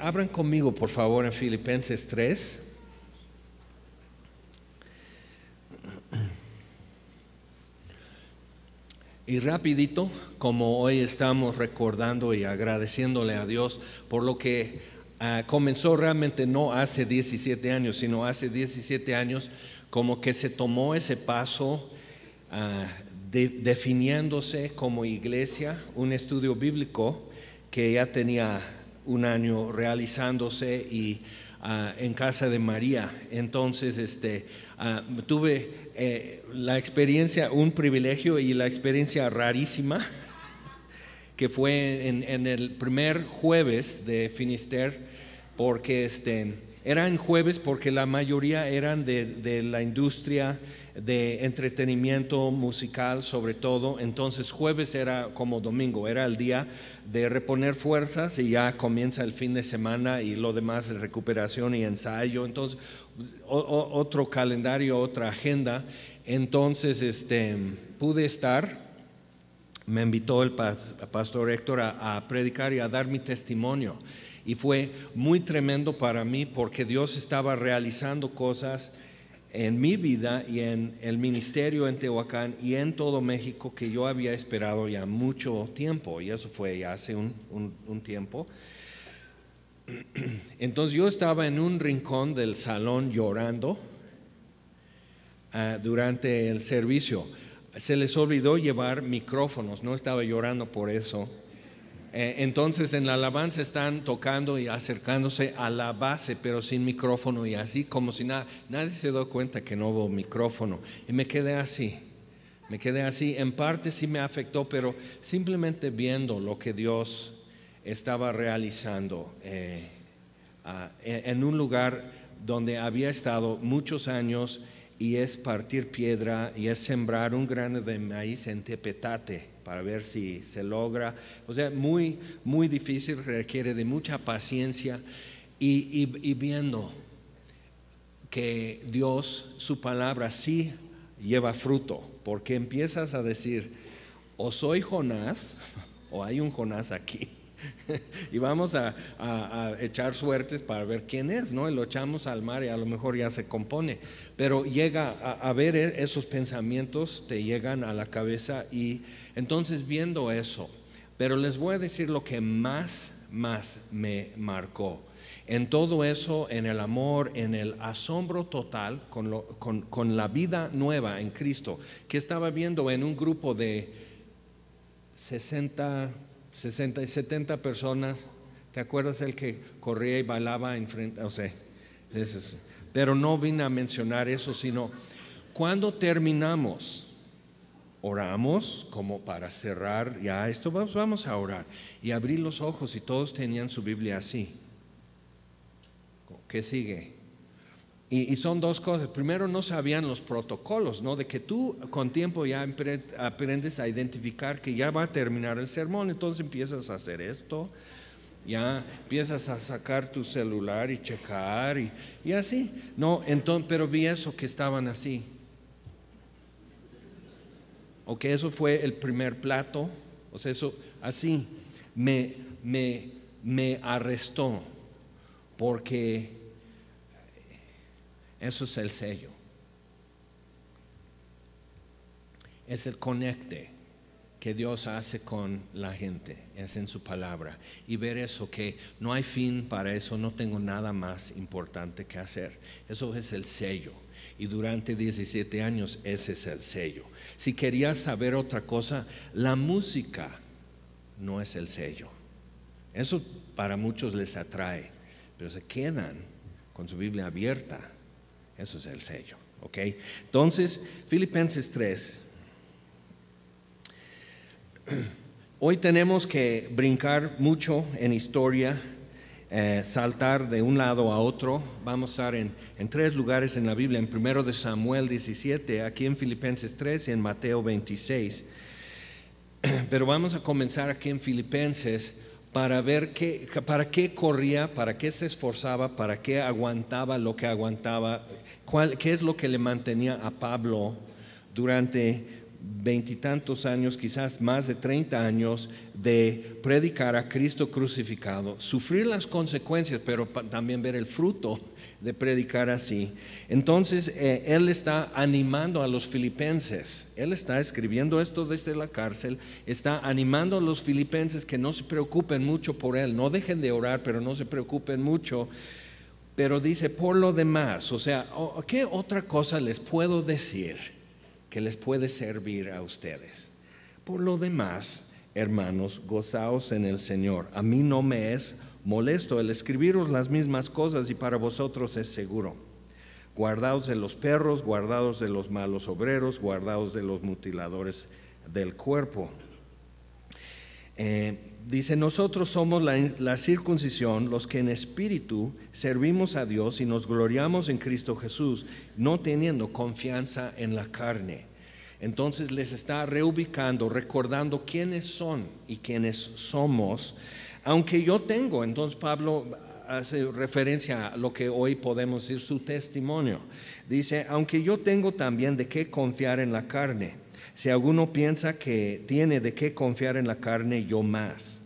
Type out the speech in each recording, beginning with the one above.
Abran conmigo, por favor, en Filipenses 3. Y rapidito, como hoy estamos recordando y agradeciéndole a Dios por lo que comenzó realmente no hace 17 años, sino hace 17 años, como que se tomó ese paso definiéndose como iglesia, un estudio bíblico que ya tenía un año realizándose y en casa de María. Entonces tuve la experiencia, un privilegio y la experiencia rarísima que fue en el primer jueves de Finisterre, porque eran jueves porque la mayoría eran de la industria de entretenimiento musical sobre todo. Entonces jueves era como domingo, era el día de reponer fuerzas y ya comienza el fin de semana y lo demás es recuperación y ensayo. Entonces otro calendario, otra agenda. Entonces pude estar, me invitó el pastor Héctor a predicar y a dar mi testimonio, y fue muy tremendo para mí porque Dios estaba realizando cosas en mi vida y en el ministerio en Tehuacán y en todo México que yo había esperado ya mucho tiempo, y eso fue ya hace un tiempo. Entonces yo estaba en un rincón del salón llorando durante el servicio. Se les olvidó llevar micrófonos, no estaba llorando por eso. Entonces en la alabanza están tocando y acercándose a la base, pero sin micrófono, y así como si nadie se dio cuenta que no hubo micrófono. Y me quedé así. En parte sí me afectó, pero simplemente viendo lo que Dios estaba realizando en un lugar donde había estado muchos años, y es partir piedra y es sembrar un grano de maíz en Tepetate para ver si se logra. O sea, muy, muy difícil, requiere de mucha paciencia y viendo que Dios, su palabra sí lleva fruto, porque empiezas a decir, o soy Jonás o hay un Jonás aquí. Y vamos a echar suertes para ver quién es, ¿no? Y lo echamos al mar y a lo mejor ya se compone. Pero llega a ver esos pensamientos, te llegan a la cabeza, y entonces viendo eso. Pero les voy a decir lo que más me marcó. En todo eso, en el amor, en el asombro total con la vida nueva en Cristo, que estaba viendo en un grupo de 60 y 70 personas. ¿Te acuerdas el que corría y bailaba enfrente? O sea, pero no vine a mencionar eso, sino cuando terminamos, oramos como para cerrar ya esto, vamos a orar, y abrí los ojos y todos tenían su Biblia así. ¿Qué sigue? Y son dos cosas. Primero, no sabían los protocolos, ¿no? De que tú con tiempo ya aprendes a identificar que ya va a terminar el sermón, entonces empiezas a hacer esto, ya empiezas a sacar tu celular y checar y así. No, entonces, pero vi eso, que estaban así. Ok, eso fue el primer plato. O sea, eso así me arrestó, porque eso es el sello, es el conecte que Dios hace con la gente, es en su palabra. Y ver eso, que no hay fin para eso, no tengo nada más importante que hacer. Eso es el sello, y durante 17 años ese es el sello. Si querías saber otra cosa, la música no es el sello. Eso para muchos les atrae, pero se quedan con su Biblia abierta. Eso es el sello, ¿ok? Entonces, Filipenses 3. Hoy tenemos que brincar mucho en historia, saltar de un lado a otro. Vamos a estar en 3 lugares en la Biblia: en 1 de Samuel 17, aquí en Filipenses 3 y en Mateo 26. Pero vamos a comenzar aquí en Filipenses para ver para qué corría, para qué se esforzaba, para qué aguantaba lo que aguantaba, qué es lo que le mantenía a Pablo durante veintitantos años, quizás más de 30 años de predicar a Cristo crucificado, sufrir las consecuencias, pero también ver el fruto de predicar así. Entonces él está animando a los filipenses, él está escribiendo esto desde la cárcel, está animando a los filipenses que no se preocupen mucho por él, no dejen de orar, pero no se preocupen mucho. Pero dice, por lo demás, o sea, ¿qué otra cosa les puedo decir que les puede servir a ustedes? Por lo demás, hermanos, gozaos en el Señor. A mí no me es molesto el escribiros las mismas cosas, y para vosotros es seguro. Guardaos de los perros, guardaos de los malos obreros, guardaos de los mutiladores del cuerpo. Dice, nosotros somos la circuncisión, los que en espíritu servimos a Dios y nos gloriamos en Cristo Jesús, no teniendo confianza en la carne. Entonces les está reubicando, recordando quiénes son y quiénes somos. Aunque yo tengo, entonces Pablo hace referencia a lo que hoy podemos decir su testimonio. Dice, aunque yo tengo también de qué confiar en la carne. Si alguno piensa que tiene de qué confiar en la carne, yo más.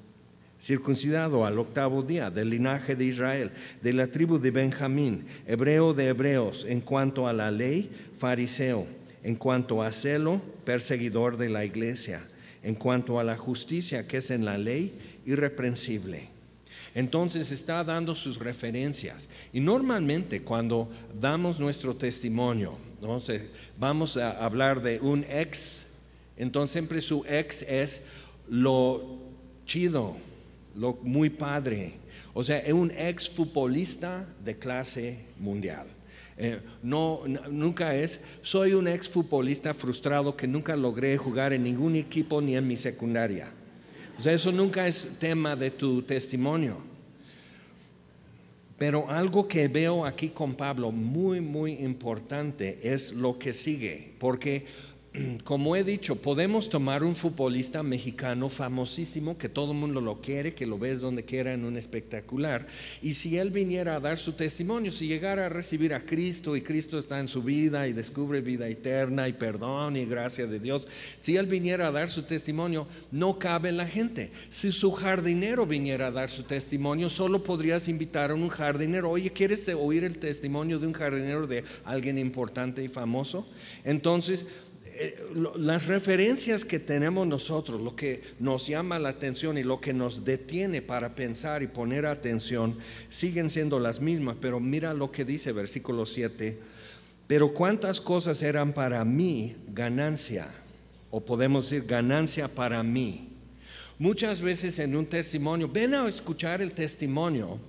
Circuncidado al 8º día, del linaje de Israel, de la tribu de Benjamín, hebreo de hebreos, en cuanto a la ley, fariseo, en cuanto a celo, perseguidor de la iglesia, en cuanto a la justicia que es en la ley, irreprensible. Entonces está dando sus referencias, y normalmente cuando damos nuestro testimonio, entonces vamos a hablar de un ex, entonces siempre su ex es lo chido, lo muy padre, o sea, es un ex futbolista de clase mundial. Nunca es, soy un ex futbolista frustrado que nunca logré jugar en ningún equipo ni en mi secundaria. O sea, eso nunca es tema de tu testimonio. Pero algo que veo aquí con Pablo muy, muy importante es lo que sigue. Porque, como he dicho, podemos tomar un futbolista mexicano famosísimo, que todo el mundo lo quiere, que lo ves donde quiera en un espectacular. Y si él viniera a dar su testimonio, si llegara a recibir a Cristo y Cristo está en su vida y descubre vida eterna y perdón y gracia de Dios, si él viniera a dar su testimonio, no cabe en la gente. Si su jardinero viniera a dar su testimonio, solo podrías invitar a un jardinero. Oye, ¿quieres oír el testimonio de un jardinero de alguien importante y famoso? Entonces, las referencias que tenemos nosotros, lo que nos llama la atención y lo que nos detiene para pensar y poner atención, siguen siendo las mismas. Pero mira lo que dice versículo 7: pero cuántas cosas eran para mí ganancia, o podemos decir ganancia para mí. Muchas veces en un testimonio, ven a escuchar el testimonio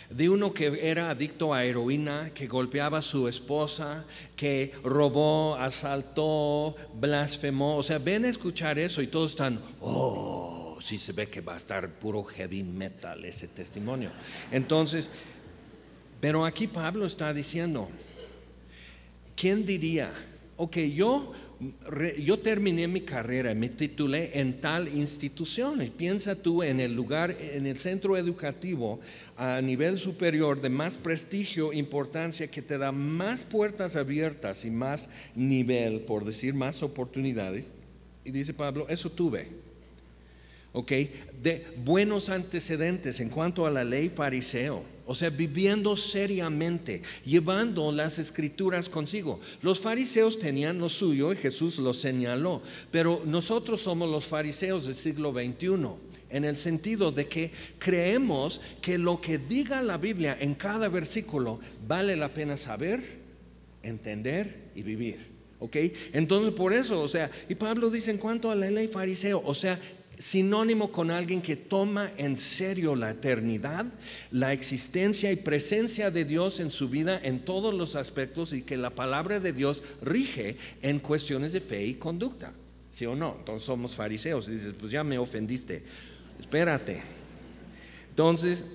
de uno que era adicto a heroína, que golpeaba a su esposa, que robó, asaltó, blasfemó. O sea, ven a escuchar eso y todos están, oh, sí se ve que va a estar puro heavy metal ese testimonio. Entonces, pero aquí Pablo está diciendo, ¿quién diría? Ok, yo terminé mi carrera, me titulé en tal institución. Y piensa tú en el lugar, en el centro educativo a nivel superior de más prestigio, importancia, que te da más puertas abiertas y más nivel, por decir más oportunidades. Y dice Pablo, eso tuve. Ok, de buenos antecedentes en cuanto a la ley, fariseo. O sea, viviendo seriamente, llevando las escrituras consigo. Los fariseos tenían lo suyo y Jesús lo señaló, pero nosotros somos los fariseos del siglo XXI, en el sentido de que creemos que lo que diga la Biblia en cada versículo vale la pena saber, entender y vivir. ¿Ok? Entonces por eso, o sea, y Pablo dice en cuanto a la ley, fariseo, o sea, sinónimo con alguien que toma en serio la eternidad, la existencia y presencia de Dios en su vida en todos los aspectos, y que la palabra de Dios rige en cuestiones de fe y conducta. ¿Sí o no? Entonces somos fariseos. Y dices, pues ya me ofendiste. Espérate. Entonces,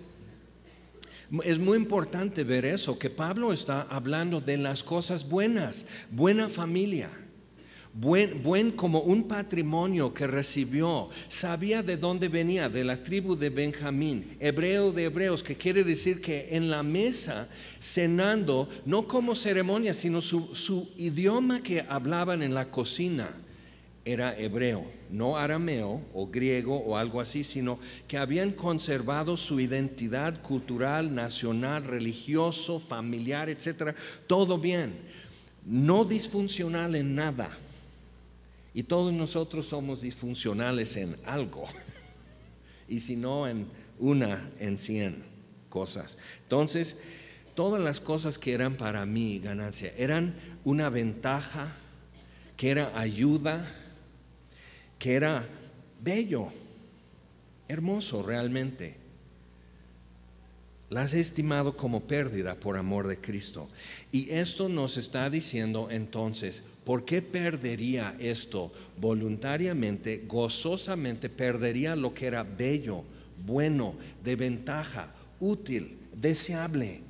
es muy importante ver eso, que Pablo está hablando de las cosas buenas, buena familia, buen como un patrimonio que recibió. Sabía de dónde venía, de la tribu de Benjamín, hebreo de hebreos, que quiere decir que en la mesa, cenando, no como ceremonia, sino su idioma que hablaban en la cocina era hebreo, no arameo o griego o algo así, sino que habían conservado su identidad cultural, nacional, religioso, familiar, etcétera, todo bien, no disfuncional en nada. Y todos nosotros somos disfuncionales en algo, y si no en 100 cosas. Entonces, todas las cosas que eran para mí ganancia, eran una ventaja, que era ayuda, que era bello, hermoso realmente. Las he estimado como pérdida por amor de Cristo. Y esto nos está diciendo entonces, ¿por qué perdería esto voluntariamente, gozosamente? Perdería lo que era bello, bueno, de ventaja, útil, deseable.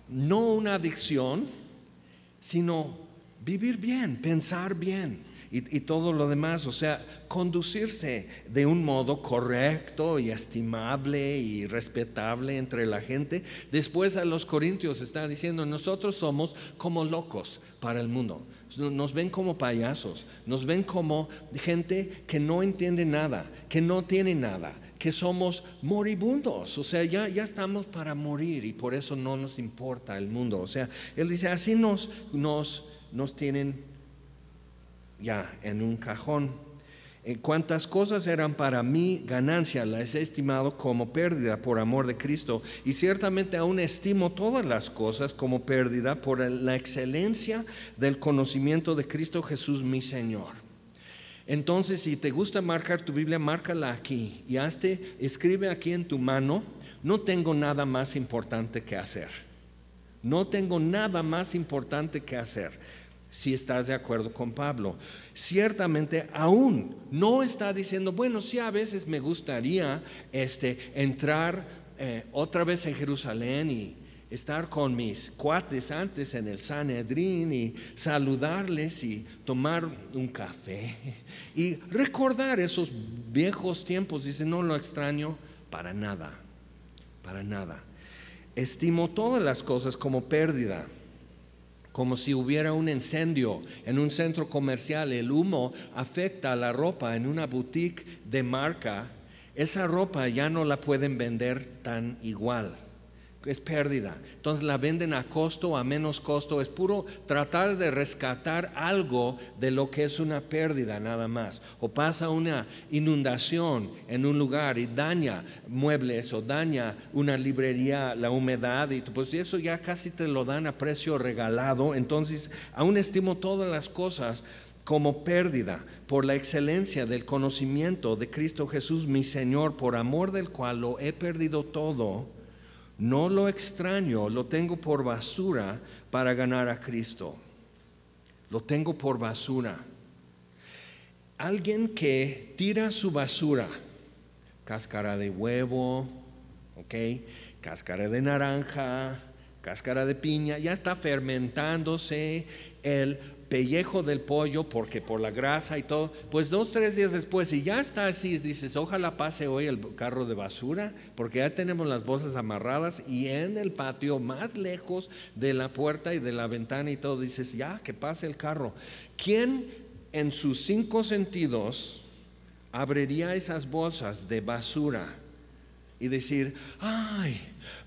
No una adicción, sino vivir bien, pensar bien. Y todo lo demás, o sea, conducirse de un modo correcto y estimable y respetable entre la gente. Después a los corintios está diciendo, nosotros somos como locos para el mundo. Nos ven como payasos, nos ven como gente que no entiende nada, que no tiene nada, que somos moribundos, o sea, ya estamos para morir y por eso no nos importa el mundo. O sea, él dice, así nos tienen ya en un cajón. Cuantas cosas eran para mí ganancia, las he estimado como pérdida por amor de Cristo, y ciertamente aún estimo todas las cosas como pérdida por la excelencia del conocimiento de Cristo Jesús mi Señor. Entonces, si te gusta marcar tu Biblia, márcala aquí y escribe aquí en tu mano, no tengo nada más importante que hacer. No tengo nada más importante que hacer. Si estás de acuerdo con Pablo, ciertamente aún no está diciendo, bueno, sí, a veces me gustaría entrar otra vez en Jerusalén y estar con mis cuates antes en el Sanedrín y saludarles y tomar un café y recordar esos viejos tiempos. Dice, no lo extraño para nada, para nada. Estimo todas las cosas como pérdida, como si hubiera un incendio en un centro comercial. El humo afecta a la ropa en una boutique de marca. Esa ropa ya no la pueden vender tan igual, es pérdida. Entonces la venden a costo, a menos costo. Es puro tratar de rescatar algo de lo que es una pérdida nada más. O pasa una inundación en un lugar y daña muebles o daña una librería, la humedad, y pues eso ya casi te lo dan a precio regalado. Entonces aún estimo todas las cosas como pérdida por la excelencia del conocimiento de Cristo Jesús mi Señor, por amor del cual lo he perdido todo. No lo extraño, lo tengo por basura para ganar a Cristo. Lo tengo por basura. Alguien que tira su basura, cáscara de huevo, cáscara de naranja, cáscara de piña, ya está fermentándose el pellejo del pollo, porque por la grasa y todo, pues 2-3 días después, y ya está así, dices, ojalá pase hoy el carro de basura, porque ya tenemos las bolsas amarradas y en el patio, más lejos de la puerta y de la ventana y todo, dices, ya que pase el carro. ¿Quién en sus 5 sentidos abriría esas bolsas de basura y decir, ay,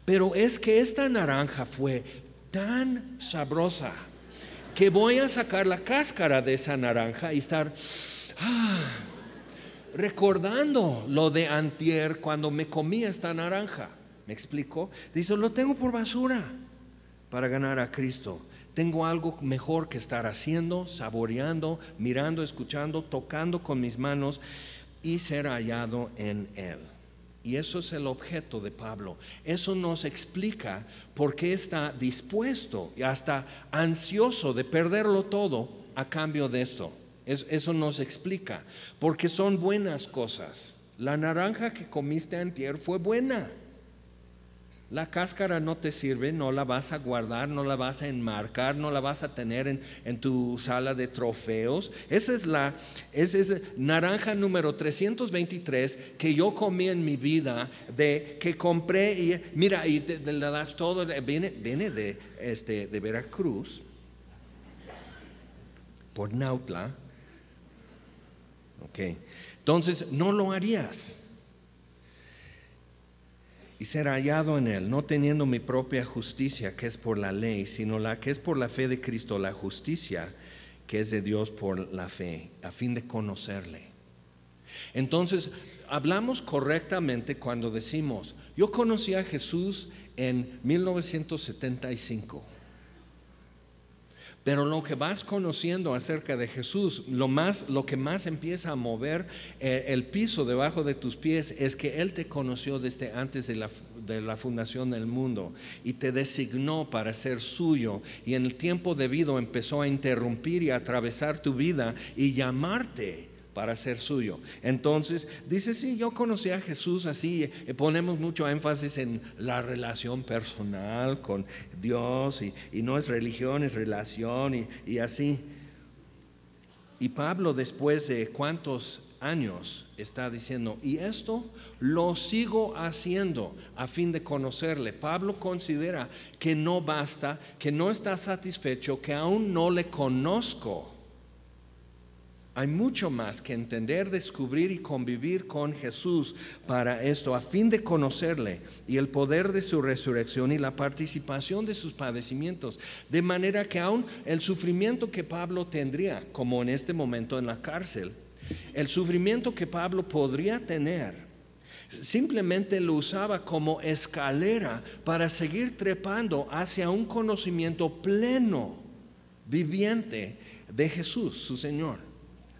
pero es que esta naranja fue tan sabrosa que voy a sacar la cáscara de esa naranja y estar recordando lo de antier cuando me comí esta naranja? ¿Me explico? Dice, lo tengo por basura para ganar a Cristo. Tengo algo mejor que estar haciendo, saboreando, mirando, escuchando, tocando con mis manos y ser hallado en Él. Y eso es el objeto de Pablo. Eso nos explica por qué está dispuesto y hasta ansioso de perderlo todo a cambio de esto. Eso nos explica, porque son buenas cosas. La naranja que comiste antier fue buena. La cáscara no te sirve, no la vas a guardar, no la vas a enmarcar, no la vas a tener en tu sala de trofeos. Esa es naranja número 323 que yo comí en mi vida, que compré y mira, y te la das todo, viene de Veracruz, por Nautla. Ok, entonces no lo harías. Y ser hallado en él, no teniendo mi propia justicia, que es por la ley, sino la que es por la fe de Cristo, la justicia que es de Dios por la fe, a fin de conocerle. Entonces, hablamos correctamente cuando decimos, yo conocí a Jesús en 1975. Pero lo que vas conociendo acerca de Jesús, lo que más empieza a mover el piso debajo de tus pies es que Él te conoció desde antes de la fundación del mundo y te designó para ser suyo, y en el tiempo debido empezó a interrumpir y a atravesar tu vida y llamarte para ser suyo. Entonces dice, sí, yo conocí a Jesús así. Ponemos mucho énfasis en la relación personal con Dios, y no es religión, es relación, y así. Y Pablo, después de cuántos años, está diciendo, y esto lo sigo haciendo a fin de conocerle. Pablo considera que no basta, que no está satisfecho, que aún no le conozco. Hay mucho más que entender, descubrir y convivir con Jesús para esto, a fin de conocerle y el poder de su resurrección y la participación de sus padecimientos, de manera que aún el sufrimiento que Pablo tendría, como en este momento en la cárcel, el sufrimiento que Pablo podría tener, simplemente lo usaba como escalera para seguir trepando hacia un conocimiento pleno, viviente de Jesús, su Señor.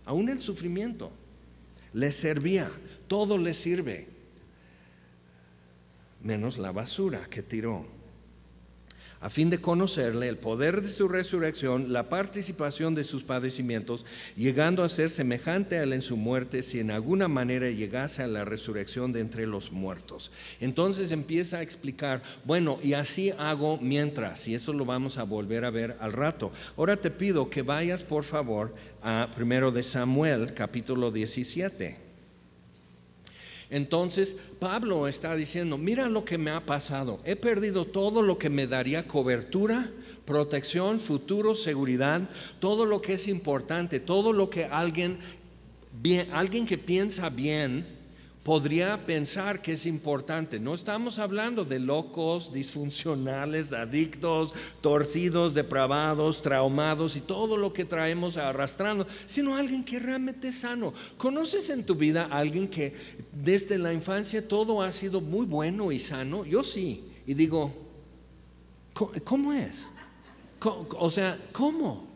Aún el sufrimiento le servía, todo le sirve, menos la basura que tiró, a fin de conocerle, el poder de su resurrección, la participación de sus padecimientos, llegando a ser semejante a él en su muerte, si en alguna manera llegase a la resurrección de entre los muertos. Entonces empieza a explicar, bueno, y así hago mientras, y eso lo vamos a volver a ver al rato. Ahora te pido que vayas, por favor, a 1 de Samuel, capítulo 17. Entonces Pablo está diciendo, mira lo que me ha pasado, he perdido todo lo que me daría cobertura, protección, futuro, seguridad, todo lo que es importante, todo lo que alguien que piensa bien podría pensar que es importante. No estamos hablando de locos, disfuncionales, adictos, torcidos, depravados, traumados y todo lo que traemos arrastrando, sino alguien que realmente es sano. ¿Conoces en tu vida a alguien que desde la infancia todo ha sido muy bueno y sano? Yo sí, y digo, ¿cómo es? O sea, ¿cómo?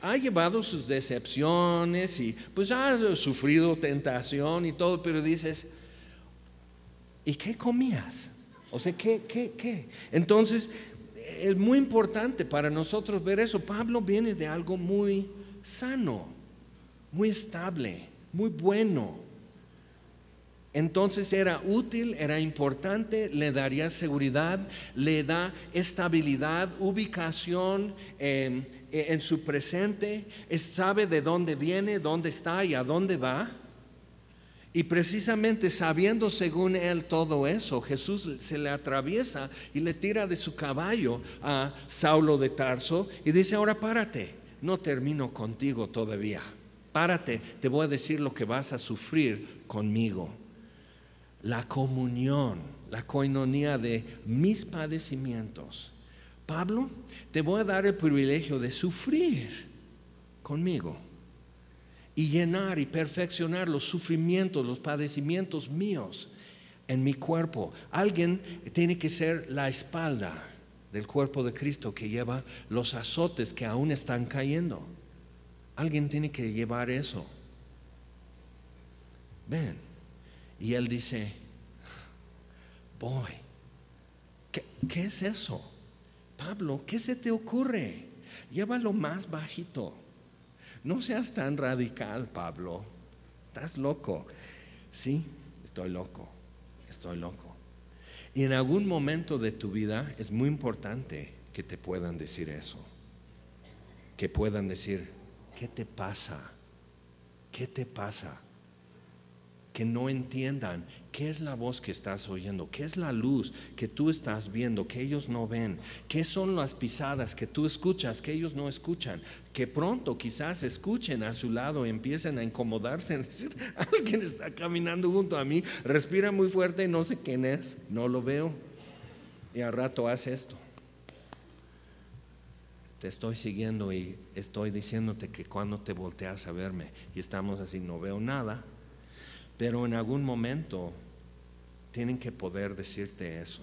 Ha llevado sus decepciones y pues ha sufrido tentación y todo, pero dices, ¿y qué comías? O sea, ¿qué? Entonces, es muy importante para nosotros ver eso. Pablo viene de algo muy sano, muy estable, muy bueno. Entonces era útil, era importante, le daría seguridad, le da estabilidad, ubicación en su presente, sabe de dónde viene, dónde está y a dónde va. Y precisamente sabiendo según él todo eso, Jesús se le atraviesa y le tira de su caballo a Saulo de Tarso y dice, ahora párate, no termino contigo todavía, párate, te voy a decir lo que vas a sufrir conmigo. La comunión, la coinonía de mis padecimientos. Pablo, te voy a dar el privilegio de sufrir conmigo y llenar y perfeccionar los sufrimientos, los padecimientos míos en mi cuerpo. Alguien tiene que ser la espalda del cuerpo de Cristo que lleva los azotes que aún están cayendo. Alguien tiene que llevar eso. Ven. Y él dice, voy. ¿Qué es eso? Pablo, ¿qué se te ocurre? Llévalo más bajito. No seas tan radical, Pablo. Estás loco. Sí, estoy loco. Y en algún momento de tu vida es muy importante que te puedan decir eso. Que puedan decir, ¿qué te pasa? ¿Qué te pasa? Que no entiendan qué es la voz que estás oyendo, qué es la luz que tú estás viendo, que ellos no ven, qué son las pisadas que tú escuchas, que ellos no escuchan, que pronto quizás escuchen a su lado y empiecen a incomodarse, decir, alguien está caminando junto a mí, respira muy fuerte y no sé quién es, no lo veo, y al rato hace esto. Te estoy siguiendo y estoy diciéndote que cuando te volteas a verme y estamos así, no veo nada. Pero en algún momento tienen que poder decirte eso.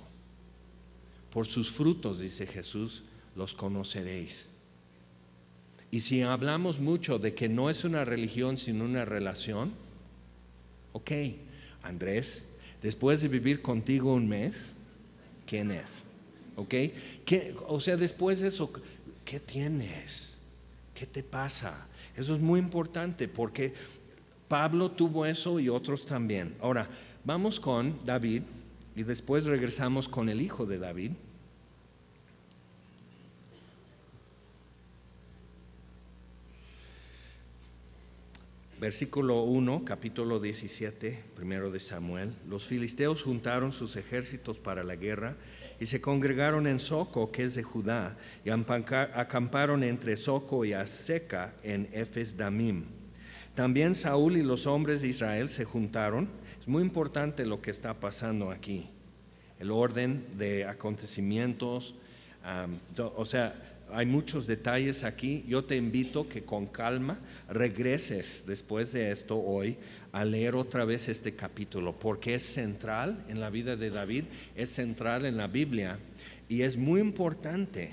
Por sus frutos, dice Jesús, los conoceréis. Y si hablamos mucho de que no es una religión sino una relación, ok, Andrés, después de vivir contigo un mes, ¿quién es? Ok, o sea, después de eso, ¿qué tienes? ¿Qué te pasa? Eso es muy importante porque Pablo tuvo eso y otros también. Ahora, vamos con David y después regresamos con el hijo de David. Versículo 1, capítulo 17, primero de Samuel. Los filisteos juntaron sus ejércitos para la guerra y se congregaron en Soco, que es de Judá, y acamparon entre Soco y Azeca en Efes Damim. También Saúl y los hombres de Israel se juntaron. Es muy importante lo que está pasando aquí, el orden de acontecimientos, o sea, hay muchos detalles aquí. Yo te invito que con calma regreses después de esto hoy a leer otra vez este capítulo, porque es central en la vida de David, es central en la Biblia y es muy importante,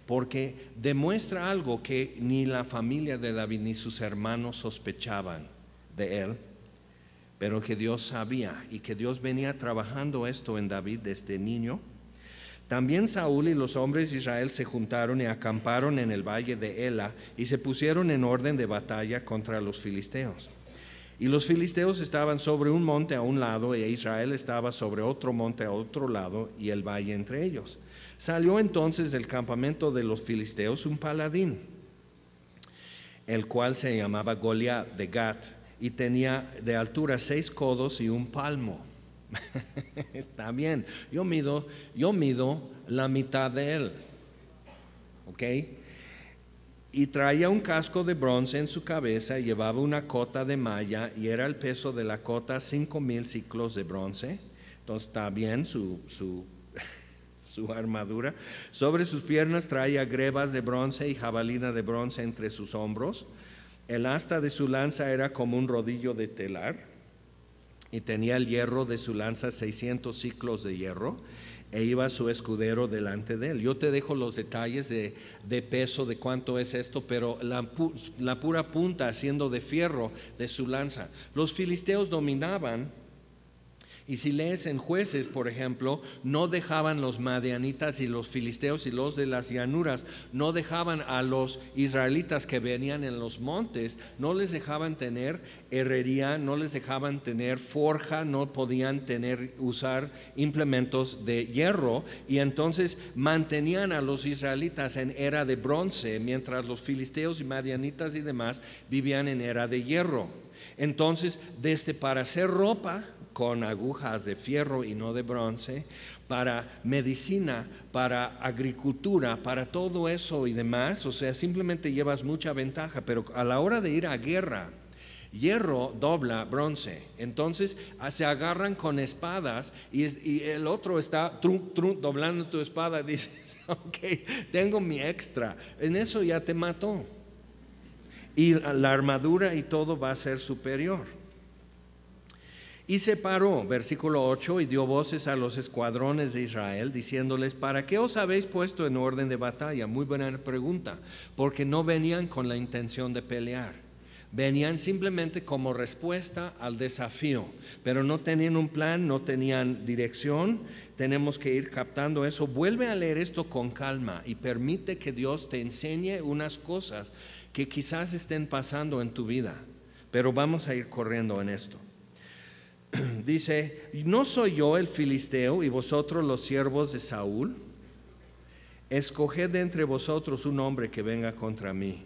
porque demuestra algo que ni la familia de David ni sus hermanos sospechaban de él, pero que Dios sabía y que Dios venía trabajando esto en David desde niño. También Saúl y los hombres de Israel se juntaron y acamparon en el valle de Ela y se pusieron en orden de batalla contra los filisteos. Y los filisteos estaban sobre un monte a un lado e Israel estaba sobre otro monte a otro lado y el valle entre ellos. Salió entonces del campamento de los filisteos un paladín, el cual se llamaba Goliat de Gat y tenía de altura 6 codos y 1 palmo. Está bien, yo mido la mitad de él, ¿ok? Y traía un casco de bronce en su cabeza y llevaba una cota de malla y era el peso de la cota 5,000 ciclos de bronce. Entonces está bien su armadura. Sobre sus piernas traía grebas de bronce y jabalina de bronce entre sus hombros. El asta de su lanza era como un rodillo de telar y tenía el hierro de su lanza 600 ciclos de hierro e iba su escudero delante de él. Yo te dejo los detalles de peso, de cuánto es esto, pero la pura punta siendo de fierro de su lanza. Los filisteos dominaban. Y si lees en Jueces, por ejemplo, no dejaban los madianitas y los filisteos y los de las llanuras, no dejaban a los israelitas que venían en los montes, no les dejaban tener herrería, no les dejaban tener forja, no podían usar implementos de hierro, y entonces mantenían a los israelitas en era de bronce, mientras los filisteos y madianitas y demás vivían en era de hierro. Entonces, desde para hacer ropa con agujas de fierro y no de bronce, para medicina, para agricultura, para todo eso y demás, o sea, simplemente llevas mucha ventaja, pero a la hora de ir a guerra, hierro dobla bronce, entonces se agarran con espadas y el otro está doblando tu espada, dices, ok, tengo mi extra, en eso ya te mató, y la armadura y todo va a ser superior. Y se paró, versículo 8, y dio voces a los escuadrones de Israel, diciéndoles, ¿para qué os habéis puesto en orden de batalla? Muy buena pregunta, porque no venían con la intención de pelear, venían simplemente como respuesta al desafío, pero no tenían un plan, no tenían dirección. Tenemos que ir captando eso. Vuelve a leer esto con calma y permite que Dios te enseñe unas cosas que quizás estén pasando en tu vida, pero vamos a ir corriendo en esto. Dice, ¿no soy yo el filisteo y vosotros los siervos de Saúl? Escoged de entre vosotros un hombre que venga contra mí.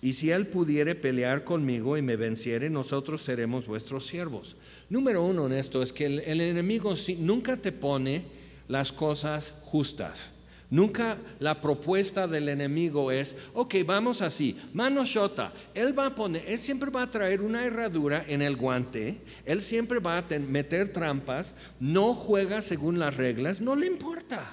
Y si él pudiere pelear conmigo y me venciere, nosotros seremos vuestros siervos. Número uno en esto es que el enemigo nunca te pone las cosas justas. Nunca la propuesta del enemigo es, ok, vamos así, mano shota, él siempre va a traer una herradura en el guante, él siempre va a meter trampas, no juega según las reglas, no le importa.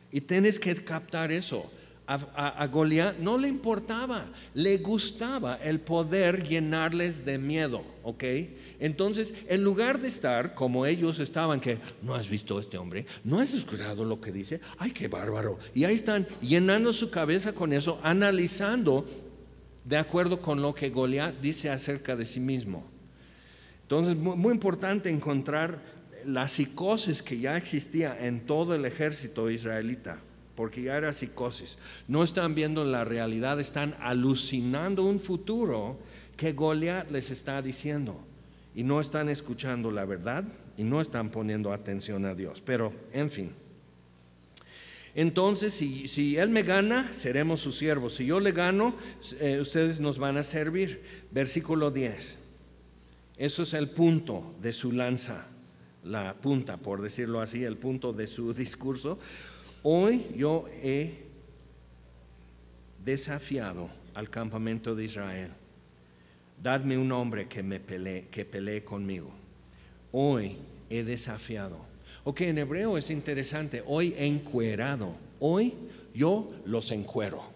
Y tienes que captar eso. A Goliat no le importaba, le gustaba el poder llenarles de miedo, ¿ok? Entonces, en lugar de estar como ellos estaban, que no has visto a este hombre, no has escuchado lo que dice, ay, qué bárbaro, y ahí están llenando su cabeza con eso, analizando de acuerdo con lo que Goliat dice acerca de sí mismo. Entonces, muy importante encontrar la psicosis que ya existía en todo el ejército israelita, porque ya era psicosis. No están viendo la realidad, están alucinando un futuro que Goliat les está diciendo y no están escuchando la verdad y no están poniendo atención a Dios. Pero, en fin. Entonces, si él me gana, seremos sus siervos. Si yo le gano, ustedes nos van a servir. Versículo 10. Eso es el punto de su lanza, la punta, por decirlo así, el punto de su discurso. Hoy yo he desafiado al campamento de Israel. Dadme un hombre que pelee conmigo. Hoy he desafiado. Ok, en hebreo es interesante. Hoy he encuerado. Hoy yo los encuero.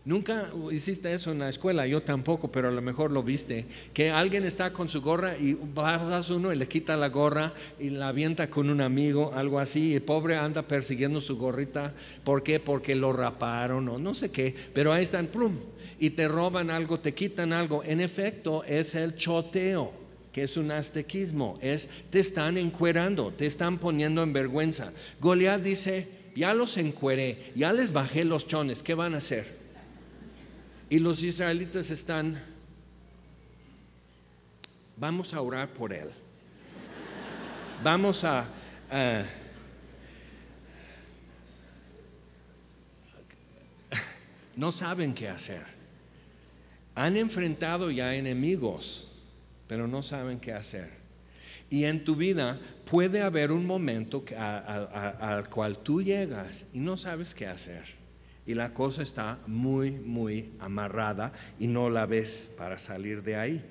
Nunca hiciste eso en la escuela, yo tampoco, pero a lo mejor lo viste, que alguien está con su gorra y pasas uno y le quita la gorra y la avienta con un amigo, algo así, y el pobre anda persiguiendo su gorrita. ¿Por qué? Porque lo raparon o no sé qué, pero ahí están, plum, y te roban algo, te quitan algo. En efecto, es el choteo, que es un aztequismo, te están encuerando, te están poniendo en vergüenza. Goliat dice, ya los encueré, ya les bajé los chones, ¿qué van a hacer? Y los israelitas están, vamos a orar por él. Vamos a no saben qué hacer. Han enfrentado ya enemigos, pero no saben qué hacer. Y en tu vida puede haber un momento al cual tú llegas y no sabes qué hacer. Y la cosa está muy, muy amarrada y no la ves para salir de ahí.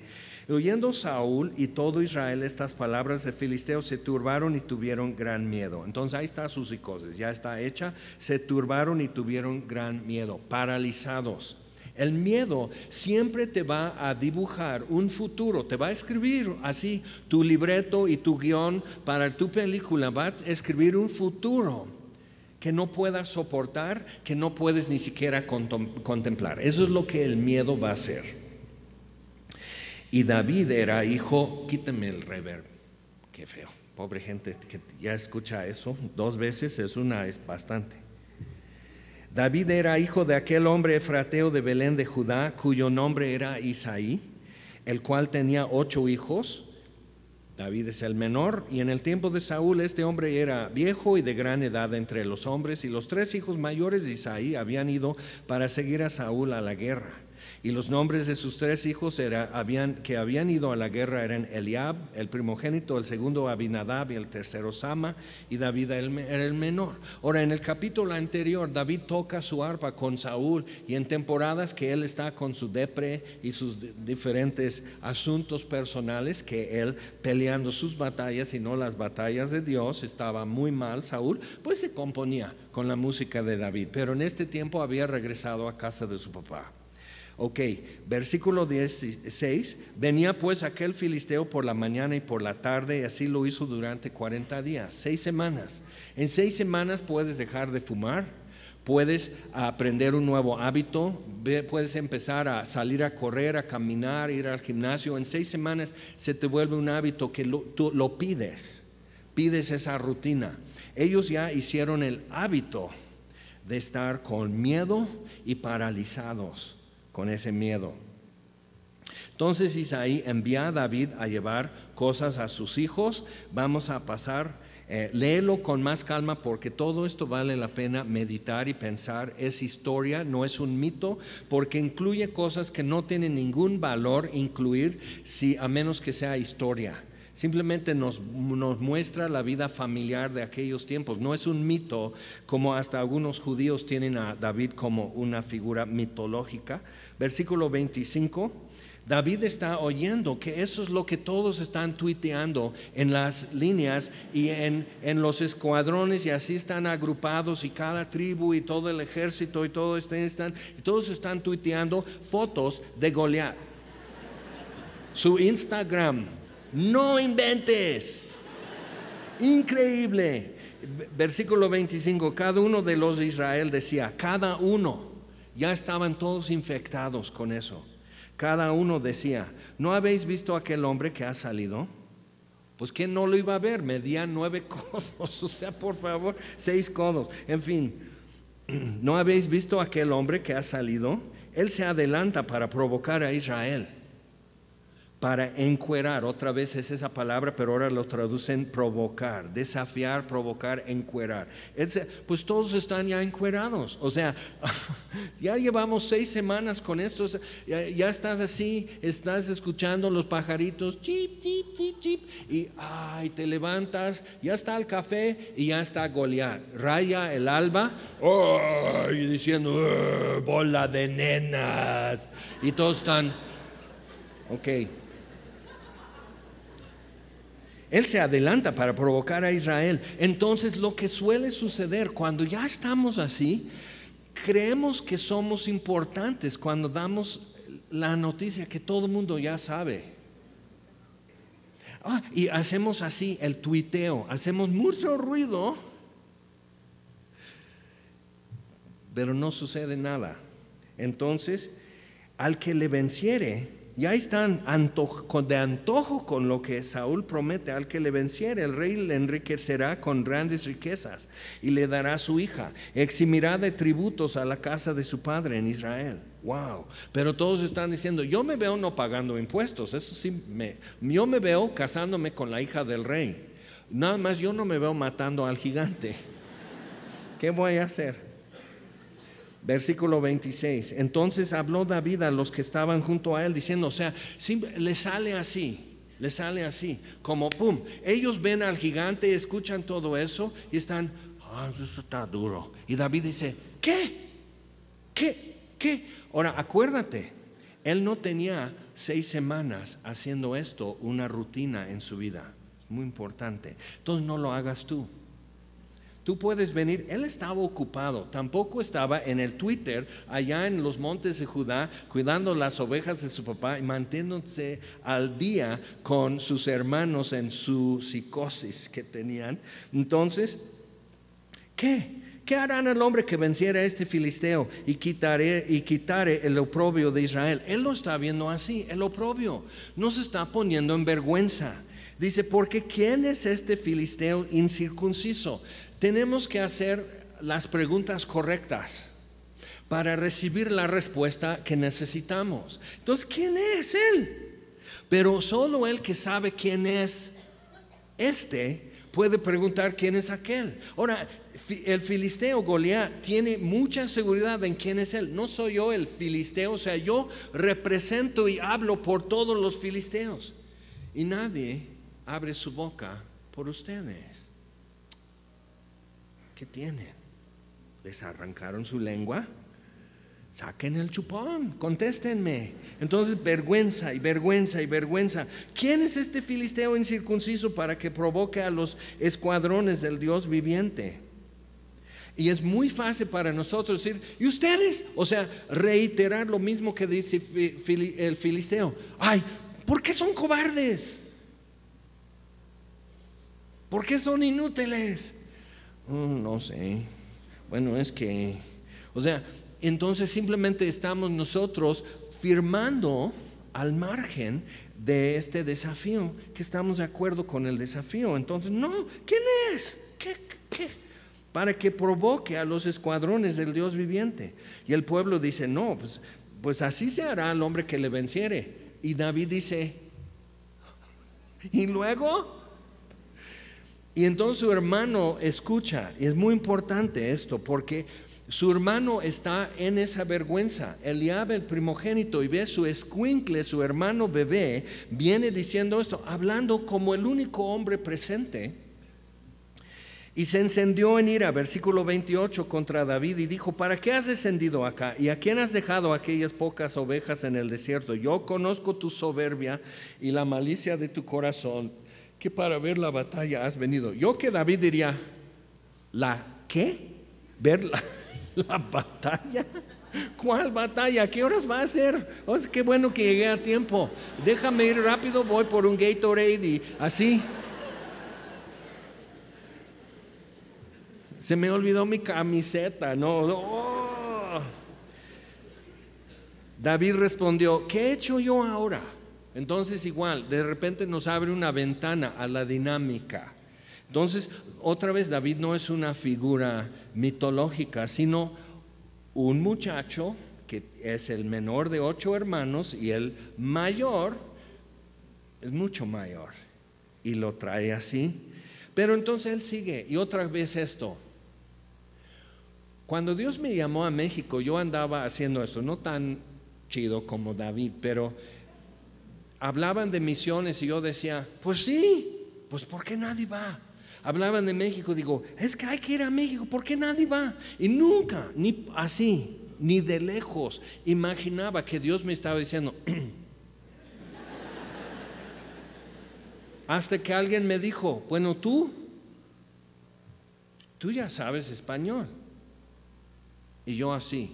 Oyendo Saúl y todo Israel estas palabras de Filisteo, se turbaron y tuvieron gran miedo. Entonces ahí está su psicosis, ya está hecha. Se turbaron y tuvieron gran miedo, paralizados. El miedo siempre te va a dibujar un futuro, te va a escribir así tu libreto y tu guión para tu película, va a escribir un futuro que no puedas soportar, que no puedes ni siquiera contemplar. Eso es lo que el miedo va a hacer. Y David era hijo, quítame el reverb, qué feo, pobre gente que ya escucha eso 2 veces, es bastante. David era hijo de aquel hombre efrateo de Belén de Judá, cuyo nombre era Isaí, el cual tenía 8 hijos. David es el menor, y en el tiempo de Saúl este hombre era viejo y de gran edad entre los hombres, y los 3 hijos mayores de Isaí habían ido para seguir a Saúl a la guerra. Y los nombres de sus 3 hijos que habían ido a la guerra eran Eliab, el primogénito, el segundo Abinadab y el tercero Sama, y David era el menor. Ahora, en el capítulo anterior, David toca su arpa con Saúl, y en temporadas que él está con su depre y sus diferentes asuntos personales, que él peleando sus batallas y no las batallas de Dios, estaba muy mal Saúl, pues se componía con la música de David. Pero en este tiempo había regresado a casa de su papá. Ok, versículo 16, venía pues aquel filisteo por la mañana y por la tarde, y así lo hizo durante 40 días, 6 semanas. En 6 semanas puedes dejar de fumar, puedes aprender un nuevo hábito, puedes empezar a salir a correr, a caminar, ir al gimnasio. En 6 semanas se te vuelve un hábito que tú lo pides esa rutina. Ellos ya hicieron el hábito de estar con miedo y paralizados con ese miedo. Entonces Isaí envía a David a llevar cosas a sus hijos. Vamos a pasar, léelo con más calma porque todo esto vale la pena meditar y pensar. Es historia, no es un mito, porque incluye cosas que no tienen ningún valor incluir a menos que sea historia. Simplemente nos muestra la vida familiar de aquellos tiempos. No es un mito como hasta algunos judíos tienen a David como una figura mitológica. Versículo 25, David está oyendo que eso es lo que todos están tuiteando en las líneas y en los escuadrones, y así están agrupados, y cada tribu y todo el ejército y todos están tuiteando fotos de Goliat. Su Instagram. No inventes. Increíble. Versículo 25, cada uno de los de Israel decía, cada uno, ya estaban todos infectados con eso. Cada uno decía, ¿no habéis visto a aquel hombre que ha salido? Pues ¿quién no lo iba a ver? Medía 9 codos, o sea, por favor, 6 codos. En fin, ¿no habéis visto a aquel hombre que ha salido? Él se adelanta para provocar a Israel, para encuerar. Otra vez es esa palabra, pero ahora lo traducen desafiar, provocar, encuerar. Pues todos están ya encuerados. O sea, ya llevamos 6 semanas con esto. Ya estás así, estás escuchando los pajaritos, chip, chip, chip, chip, y te levantas, ya está el café y ya está Goliat. Raya el alba, y diciendo, bola de nenas. Y todos están, ok. Él se adelanta para provocar a Israel. Entonces lo que suele suceder cuando ya estamos así, creemos que somos importantes cuando damos la noticia que todo el mundo ya sabe. Y hacemos así el tuiteo, hacemos mucho ruido, pero no sucede nada. Entonces, al que le venciere, ya están de antojo con lo que Saúl promete. Al que le venciere, el rey le enriquecerá con grandes riquezas y le dará su hija. Eximirá de tributos a la casa de su padre en Israel. Wow. Pero todos están diciendo, yo me veo no pagando impuestos. Eso sí, yo me veo casándome con la hija del rey. Nada más yo no me veo matando al gigante. ¿Qué voy a hacer? Versículo 26, entonces habló David a los que estaban junto a él diciendo, o sea, le sale así, como pum, ellos ven al gigante, escuchan todo eso y están, eso está duro. Y David dice, ¿qué? Ahora, acuérdate, él no tenía 6 semanas haciendo esto, una rutina en su vida, muy importante. Entonces no lo hagas tú. Tú puedes venir, él estaba ocupado, tampoco estaba en el Twitter, allá en los montes de Judá, cuidando las ovejas de su papá y manteniéndose al día con sus hermanos en su psicosis que tenían. Entonces, ¿qué harán al hombre que venciera a este filisteo y quitare el oprobio de Israel? Él lo está viendo así, el oprobio, no se está poniendo en vergüenza. Dice, porque ¿quién es este filisteo incircunciso? Tenemos que hacer las preguntas correctas para recibir la respuesta que necesitamos. Entonces, ¿quién es él? Pero solo el que sabe quién es puede preguntar quién es aquel. Ahora, el filisteo Goliat tiene mucha seguridad en quién es él. No soy yo el filisteo, o sea, yo represento y hablo por todos los filisteos. Y nadie abre su boca por ustedes. ¿Qué tienen? ¿Les arrancaron su lengua? Saquen el chupón, contéstenme. Entonces vergüenza y vergüenza y vergüenza. ¿Quién es este filisteo incircunciso para que provoque a los escuadrones del Dios viviente? Y es muy fácil para nosotros decir, ¿y ustedes? O sea, reiterar lo mismo que dice el filisteo. ¿Por qué son cobardes? ¿Por qué son inútiles? No sé. Bueno, es que, o sea, entonces simplemente estamos nosotros firmando al margen de este desafío, que estamos de acuerdo con el desafío. Entonces, no, ¿quién es? ¿Qué? Para que provoque a los escuadrones del Dios viviente. Y el pueblo dice, no, pues así se hará al hombre que le venciere. Y David dice, ¿y luego? Y entonces su hermano escucha, y es muy importante esto, porque su hermano está en esa vergüenza. Eliab, el primogénito, y ve su escuincle, su hermano bebé, viene diciendo esto, hablando como el único hombre presente. Y se encendió en ira, versículo 28, contra David y dijo, ¿para qué has descendido acá? ¿Y a quién has dejado aquellas pocas ovejas en el desierto? Yo conozco tu soberbia y la malicia de tu corazón, que para ver la batalla has venido. Yo que David diría, ¿la qué? ¿Ver la batalla? ¿Cuál batalla? ¿A qué horas va a ser? Oh, qué bueno que llegué a tiempo. Déjame ir rápido, voy por un Gatorade y así. Se me olvidó mi camiseta, no. David respondió, ¿qué he hecho yo ahora? Entonces igual, de repente nos abre una ventana a la dinámica. Entonces, otra vez David no es una figura mitológica, sino un muchacho que es el menor de 8 hermanos y el mayor es mucho mayor y lo trae así. Pero entonces él sigue y otra vez esto. Cuando Dios me llamó a México, yo andaba haciendo esto, no tan chido como David, pero hablaban de misiones y yo decía, pues sí, pues ¿por qué nadie va? Hablaban de México, digo, es que hay que ir a México, ¿por qué nadie va? Y nunca, ni así, ni de lejos, imaginaba que Dios me estaba diciendo, hasta que alguien me dijo, bueno, tú ya sabes español. Y yo así,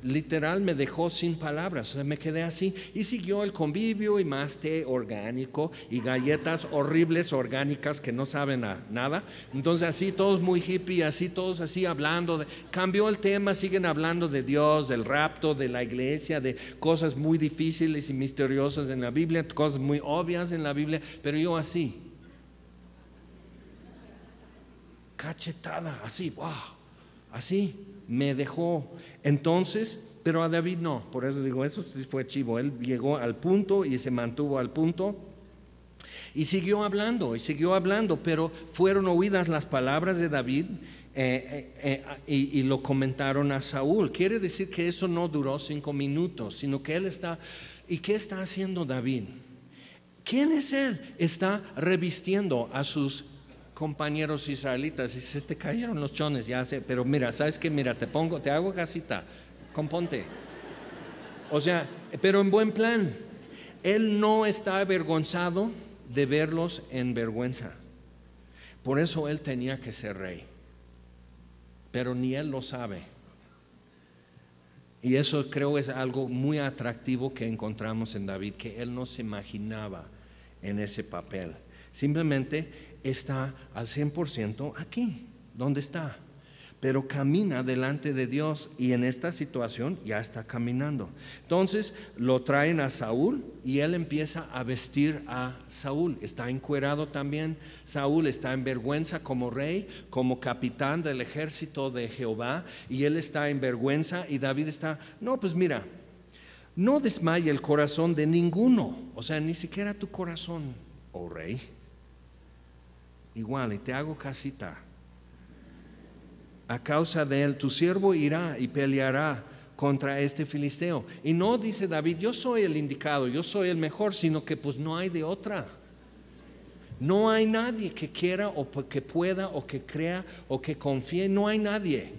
literal me dejó sin palabras, o sea, me quedé así y siguió el convivio y más té orgánico y galletas horribles orgánicas que no saben a nada. Entonces así todos muy hippie, así todos así hablando, cambió el tema, siguen hablando de Dios, del rapto, de la iglesia, de cosas muy difíciles y misteriosas en la Biblia, cosas muy obvias en la Biblia, pero yo así, cachetada, así, wow, así me dejó. Entonces, pero a David no, por eso digo, eso sí fue chivo. Él llegó al punto y se mantuvo al punto y siguió hablando, pero fueron oídas las palabras de David y lo comentaron a Saúl. Quiere decir que eso no duró 5 minutos, sino que él está. ¿Y qué está haciendo David? ¿Quién es él? Está revistiendo a sus compañeros israelitas y se te cayeron los chones, ya sé, pero mira, ¿sabes qué? Mira, te hago casita, componte. O sea, pero en buen plan. Él no está avergonzado de verlos en vergüenza. Por eso él tenía que ser rey. Pero ni él lo sabe. Y eso creo es algo muy atractivo que encontramos en David, que él no se imaginaba en ese papel. Simplemente está al 100% aquí, donde está, pero camina delante de Dios y en esta situación ya está caminando. Entonces lo traen a Saúl y él empieza a vestir a Saúl. Está encuerado también. Saúl está en vergüenza como rey, como capitán del ejército de Jehová, y él está en vergüenza y David está, no, pues mira, no desmaye el corazón de ninguno, o sea, ni siquiera tu corazón, oh rey. Igual, y te hago casita. A causa de él, tu siervo irá y peleará contra este filisteo. Y no dice David, yo soy el indicado, yo soy el mejor, sino que pues no hay de otra. No hay nadie que quiera o que pueda o que crea o que confíe, no hay nadie.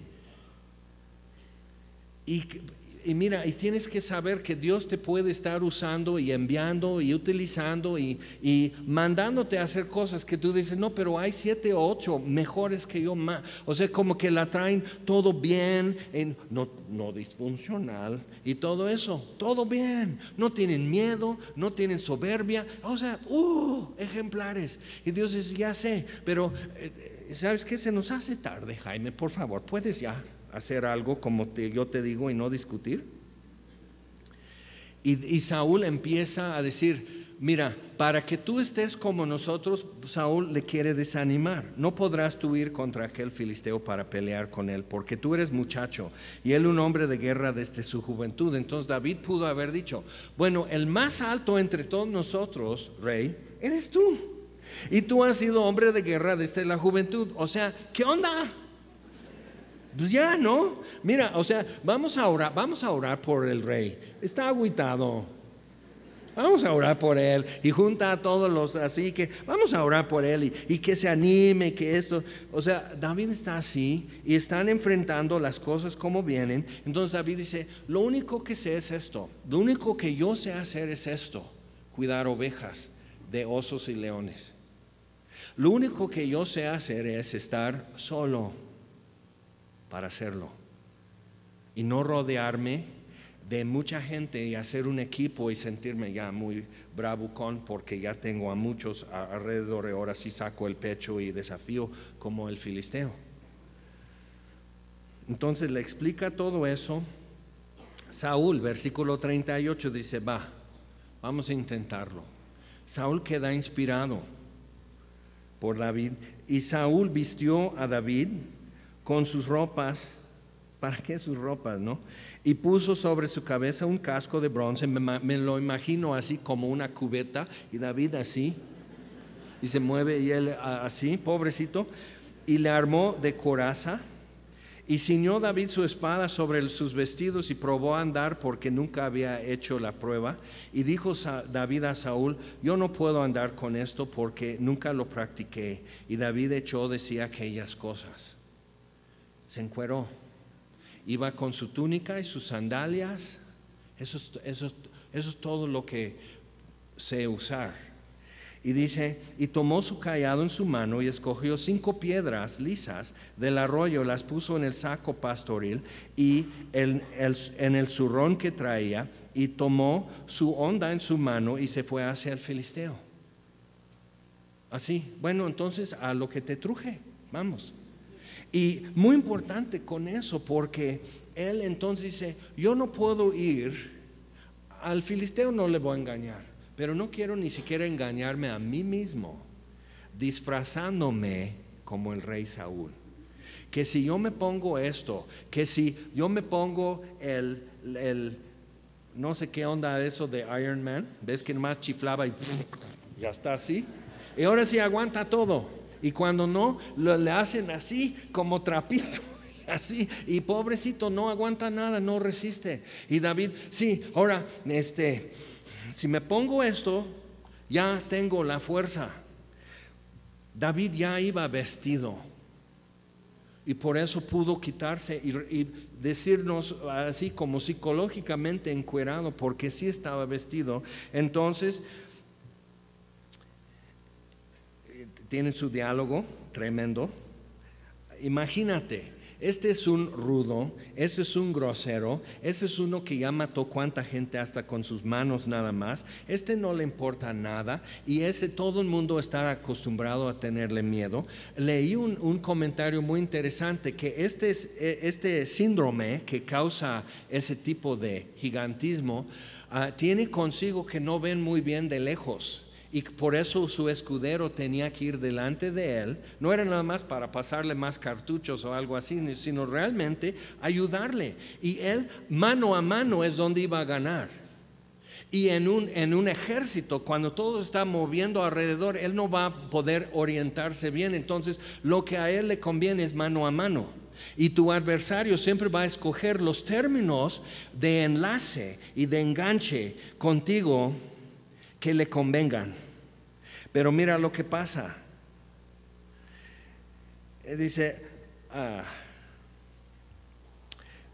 Y mira, y tienes que saber que Dios te puede estar usando y enviando y utilizando y mandándote a hacer cosas que tú dices, no, pero hay 7 o 8 mejores que yo más. O sea, como que la traen todo bien, no disfuncional y todo eso, todo bien. No tienen miedo, no tienen soberbia, o sea, ejemplares. Y Dios dice, ya sé, pero ¿sabes qué? Se nos hace tarde, Jaime, por favor, ¿puedes ya hacer algo como yo te digo y no discutir? Y Saúl empieza a decir, mira, para que tú estés como nosotros, Saúl le quiere desanimar. No podrás tú ir contra aquel filisteo para pelear con él, porque tú eres muchacho y él un hombre de guerra desde su juventud. Entonces David pudo haber dicho, bueno, el más alto entre todos nosotros, rey, eres tú. Y tú has sido hombre de guerra desde la juventud. O sea, ¿qué onda? Pues ya, ¿no? Mira, o sea, vamos a orar por el rey. Está agüitado. Vamos a orar por él y junta a todos los así que vamos a orar por él y que se anime, que esto, o sea, David está así y están enfrentando las cosas como vienen. Entonces David dice, lo único que sé es esto, lo único que yo sé hacer es esto, cuidar ovejas de osos y leones. Lo único que yo sé hacer es estar solo para hacerlo y no rodearme de mucha gente y hacer un equipo y sentirme ya muy bravucón porque ya tengo a muchos alrededor y ahora sí saco el pecho y desafío como el filisteo. Entonces le explica todo eso. Saúl, versículo 38 dice, vamos a intentarlo. Saúl queda inspirado por David y Saúl vistió a David con sus ropas. ¿Para qué sus ropas, no? Y puso sobre su cabeza un casco de bronce, me lo imagino así como una cubeta, y David así, y se mueve y él así, pobrecito, y le armó de coraza, y ciñó David su espada sobre sus vestidos y probó a andar porque nunca había hecho la prueba. Y dijo David a Saúl, yo no puedo andar con esto porque nunca lo practiqué. Y David echó de sí aquellas cosas, se encueró. Iba con su túnica y sus sandalias. Eso es todo lo que sé usar. Y dice, y tomó su cayado en su mano y escogió 5 piedras lisas del arroyo, las puso en el saco pastoril y en el zurrón que traía, y tomó su honda en su mano y se fue hacia el filisteo. Así, bueno, entonces a lo que te truje, vamos. Y muy importante con eso, porque él entonces dice, yo no puedo ir, al filisteo no le voy a engañar, pero no quiero ni siquiera engañarme a mí mismo, disfrazándome como el rey Saúl. Que si yo me pongo esto, que si yo me pongo el no sé qué onda eso de Iron Man, ves que nomás chiflaba y ya está así, y ahora sí aguanta todo. Y cuando no, le hacen así como trapito, así, y pobrecito no aguanta nada, no resiste. Y David, sí, ahora, si me pongo esto, ya tengo la fuerza. David ya iba vestido y por eso pudo quitarse y decirnos así como psicológicamente encuerado, porque sí estaba vestido. Entonces tienen su diálogo tremendo. Imagínate, este es un rudo, este es un grosero, este es uno que ya mató cuánta gente hasta con sus manos nada más. Este no le importa nada y todo el mundo está acostumbrado a tenerle miedo. Leí un comentario muy interesante que este síndrome que causa ese tipo de gigantismo tiene consigo que no ven muy bien de lejos. Y por eso su escudero tenía que ir delante de él. No era nada más para pasarle más cartuchos o algo así, sino realmente ayudarle. Y él mano a mano es donde iba a ganar. Y en un ejército, cuando todo está moviendo alrededor, él no va a poder orientarse bien. Entonces lo que a él le conviene es mano a mano. Y tu adversario siempre va a escoger los términos de enlace y de enganche contigo que le convengan. Pero mira lo que pasa. Dice,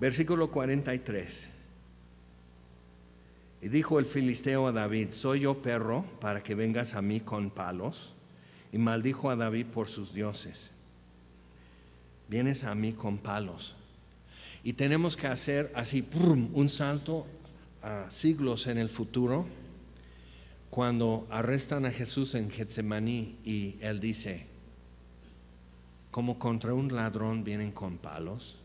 versículo 43. Y dijo el filisteo a David, ¿soy yo perro para que vengas a mí con palos? Y maldijo a David por sus dioses. Vienes a mí con palos. Y tenemos que hacer así un salto a siglos en el futuro. Cuando arrestan a Jesús en Getsemaní y él dice, como contra un ladrón vienen con palos.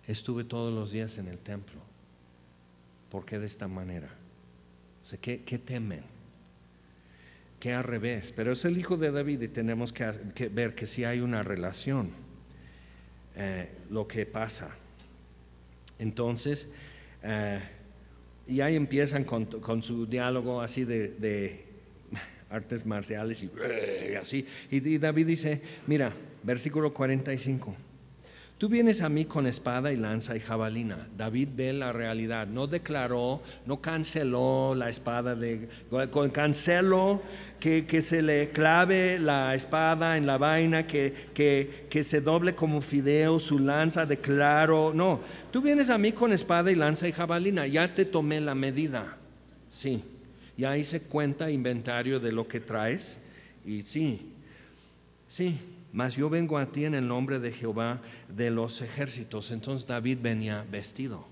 Estuve todos los días en el templo. ¿Por qué de esta manera? O sea, ¿qué temen? ¿Qué al revés? Pero es el hijo de David y tenemos que ver que sí hay una relación, lo que pasa. Entonces, y ahí empiezan con su diálogo así de artes marciales y así. Y David dice, mira, versículo 45. Tú vienes a mí con espada y lanza y jabalina. David ve la realidad, no declaró, no canceló la espada, canceló que se le clave la espada en la vaina, que se doble como fideo su lanza, declaró. No, tú vienes a mí con espada y lanza y jabalina, ya te tomé la medida, sí, ya hice cuenta, inventario de lo que traes, y sí. Mas yo vengo a ti en el nombre de Jehová de los ejércitos. Entonces David venía vestido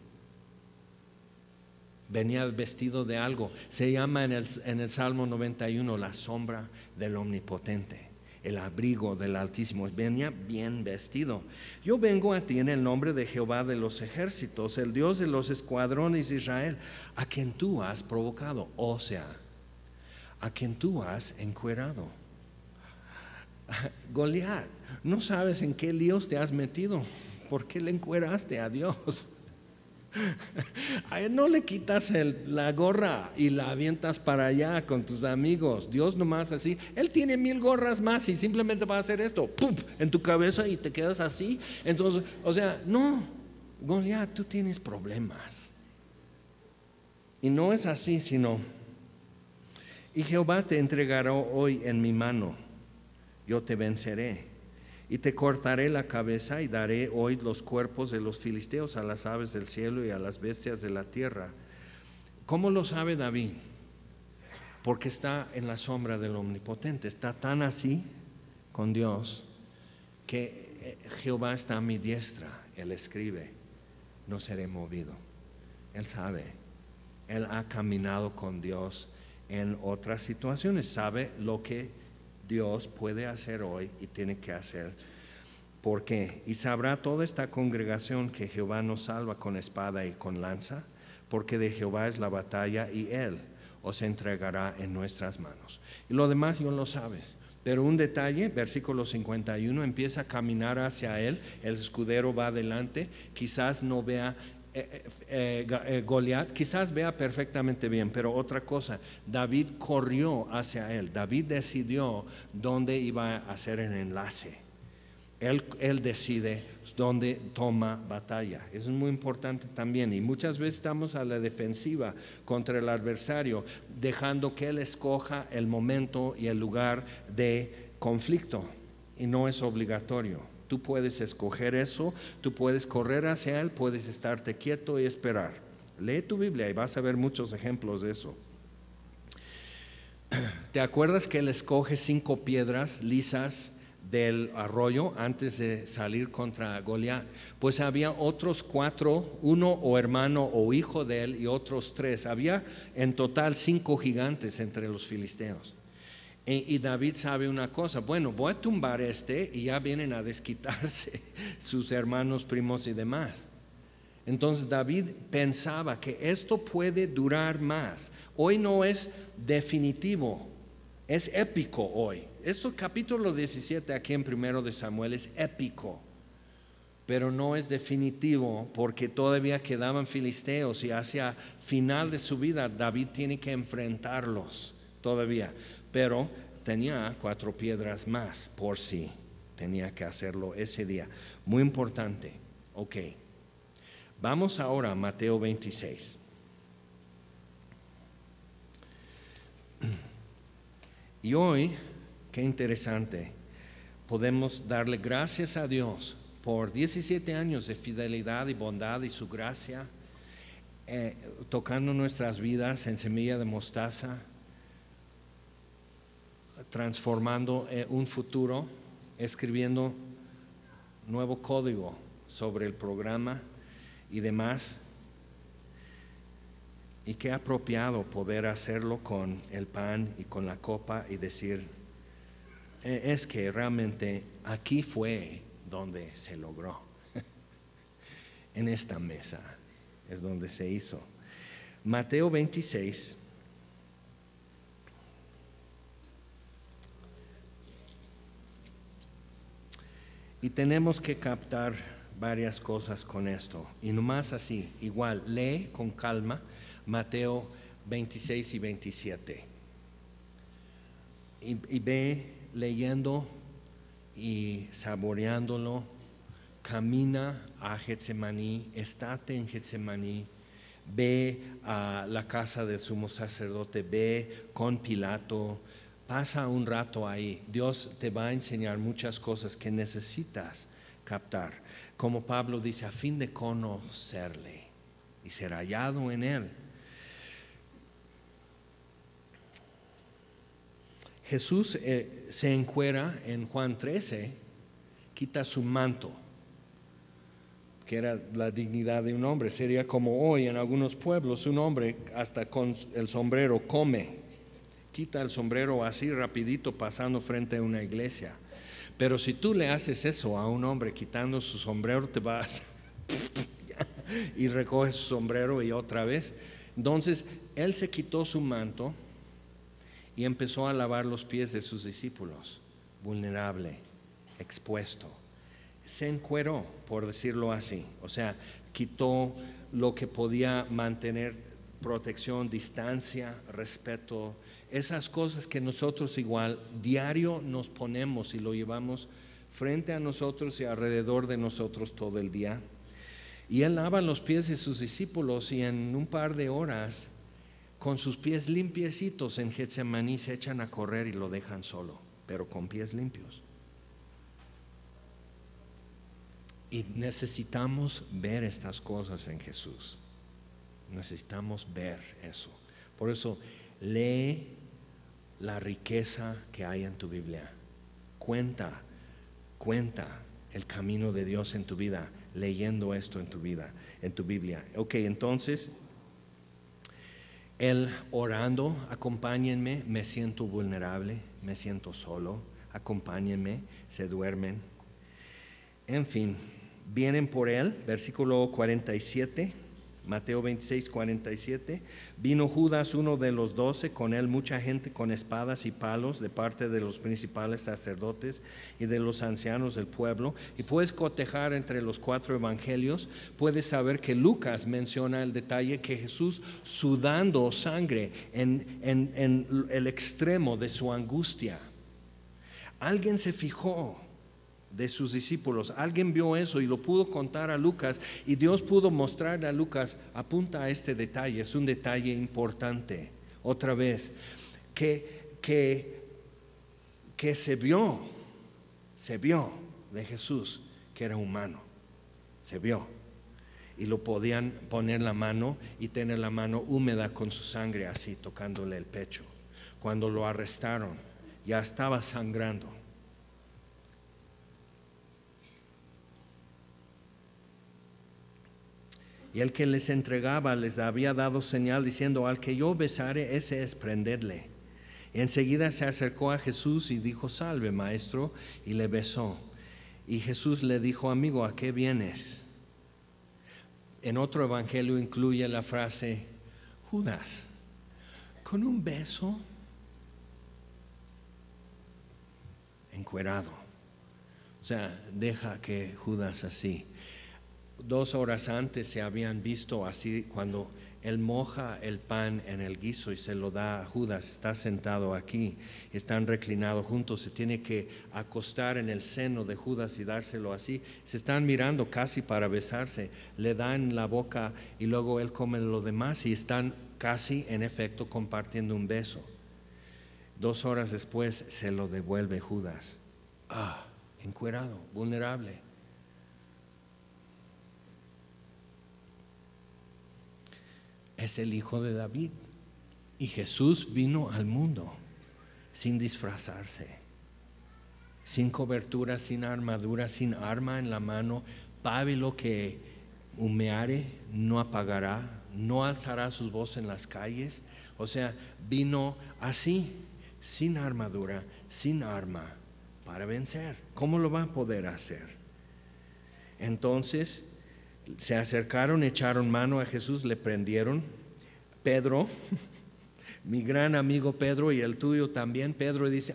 de algo. Se llama en el Salmo 91 la sombra del Omnipotente, el abrigo del Altísimo. Venía bien vestido. Yo vengo a ti en el nombre de Jehová de los ejércitos, el Dios de los escuadrones de Israel, a quien tú has provocado, o sea, a quien tú has encuerado. Goliat, no sabes en qué líos te has metido. ¿Por qué le encueraste a Dios? A él no le quitas la gorra y la avientas para allá con tus amigos. Dios nomás así. Él tiene 1000 gorras más y simplemente va a hacer esto, ¡pum!, en tu cabeza y te quedas así. Entonces, o sea, no, Goliat, tú tienes problemas. Y no es así, sino, y Jehová te entregará hoy en mi mano. Yo te venceré y te cortaré la cabeza y daré hoy los cuerpos de los filisteos a las aves del cielo y a las bestias de la tierra. ¿Cómo lo sabe David? Porque está en la sombra del Omnipotente, está tan así con Dios que Jehová está a mi diestra. Él escribe, no seré movido. Él sabe, él ha caminado con Dios en otras situaciones, sabe lo que Dios puede hacer hoy y tiene que hacer. ¿Por qué? Y sabrá toda esta congregación que Jehová nos salva con espada y con lanza, porque de Jehová es la batalla y Él os entregará en nuestras manos. Y lo demás no lo sabes. Pero un detalle, versículo 51, empieza a caminar hacia Él, el escudero va adelante, quizás no vea Goliat, quizás vea perfectamente bien, pero otra cosa, David corrió hacia él. David decidió dónde iba a hacer el enlace. Él decide dónde toma batalla. Eso es muy importante también. Y muchas veces estamos a la defensiva contra el adversario, dejando que él escoja el momento y el lugar de conflicto. Y no es obligatorio. Tú puedes escoger eso, tú puedes correr hacia él, puedes estarte quieto y esperar. Lee tu Biblia y vas a ver muchos ejemplos de eso. ¿Te acuerdas que él escoge 5 piedras lisas del arroyo antes de salir contra Goliat? Pues había otros 4, uno o hermano o hijo de él y otros 3. Había en total 5 gigantes entre los filisteos. Y David sabe una cosa, bueno, voy a tumbar y ya vienen a desquitarse sus hermanos, primos y demás. Entonces David pensaba que esto puede durar más. Hoy no es definitivo, es épico hoy. Este capítulo 17 aquí en 1 de Samuel es épico, pero no es definitivo porque todavía quedaban filisteos y hacia final de su vida David tiene que enfrentarlos todavía. Pero tenía 4 piedras más por sí. Tenía que hacerlo ese día. Muy importante. Ok. Vamos ahora a Mateo 26. Y hoy, qué interesante, podemos darle gracias a Dios por 17 años de fidelidad y bondad y su gracia, tocando nuestras vidas en semilla de mostaza, transformando un futuro, escribiendo nuevo código sobre el programa y demás. Y qué apropiado poder hacerlo con el pan y con la copa y decir, es que realmente aquí fue donde se logró. En esta mesa es donde se hizo. Mateo 26, Y tenemos que captar varias cosas con esto. Y nomás así, igual, lee con calma Mateo 26 y 27. Y ve leyendo y saboreándolo. Camina a Getsemaní, estate en Getsemaní, ve a la casa del sumo sacerdote, ve con Pilato, pasa un rato ahí. Dios te va a enseñar muchas cosas que necesitas captar. Como Pablo dice, a fin de conocerle y ser hallado en él. Jesús se encuera en Juan 13, quita su manto, que era la dignidad de un hombre. Sería como hoy en algunos pueblos, un hombre hasta con el sombrero come, quita el sombrero así rapidito pasando frente a una iglesia. Pero si tú le haces eso a un hombre quitando su sombrero, te vas y recoges su sombrero y otra vez. Entonces él se quitó su manto y empezó a lavar los pies de sus discípulos, vulnerable, expuesto. Se encueró, por decirlo así, o sea, quitó lo que podía mantener protección, distancia, respeto, esas cosas que nosotros igual diario nos ponemos y lo llevamos frente a nosotros y alrededor de nosotros todo el día. Y él lava los pies de sus discípulos y en un par de horas, con sus pies limpiecitos en Getsemaní, se echan a correr y lo dejan solo, pero con pies limpios. Y necesitamos ver estas cosas en Jesús. Necesitamos ver eso. Por eso, lee la riqueza que hay en tu Biblia. Cuenta el camino de Dios en tu vida, leyendo esto en tu vida, en tu Biblia. Ok, entonces, él orando, acompáñenme, me siento vulnerable, me siento solo, acompáñenme, se duermen. En fin, vienen por él, versículo 47, Mateo 26, 47. Vino Judas, uno de los 12, con él mucha gente con espadas y palos de parte de los principales sacerdotes y de los ancianos del pueblo. Y puedes cotejar entre los 4 evangelios, puedes saber que Lucas menciona el detalle que Jesús sudando sangre en el extremo de su angustia. Alguien se fijó de sus discípulos, alguien vio eso y lo pudo contar a Lucas, y Dios pudo mostrarle a Lucas, apunta a este detalle, es un detalle importante, otra vez, que se vio de Jesús que era humano, se vio, y lo podían poner la mano y tener la mano húmeda con su sangre así, tocándole el pecho. Cuando lo arrestaron, ya estaba sangrando. Y el que les entregaba les había dado señal diciendo, al que yo besare, ese es prenderle. Y enseguida se acercó a Jesús y dijo, salve, maestro, y le besó. Y Jesús le dijo, amigo, ¿a qué vienes? En otro evangelio incluye la frase, Judas, con un beso encuerado. O sea, deja que Judas así. 2 horas antes se habían visto así, cuando él moja el pan en el guiso y se lo da a Judas, está sentado aquí, están reclinados juntos, se tiene que acostar en el seno de Judas y dárselo así, se están mirando casi para besarse, le dan la boca y luego él come lo demás y están casi en efecto compartiendo un beso. 2 horas después se lo devuelve Judas, encuerado, vulnerable. Es el hijo de David, y Jesús vino al mundo sin disfrazarse, sin cobertura, sin armadura, sin arma en la mano. Pábilo que humeare no apagará, no alzará sus voces en las calles. O sea, vino así, sin armadura, sin arma, para vencer. ¿Cómo lo va a poder hacer? Entonces se acercaron, echaron mano a Jesús, le prendieron. Pedro, mi gran amigo Pedro y el tuyo también, Pedro dice,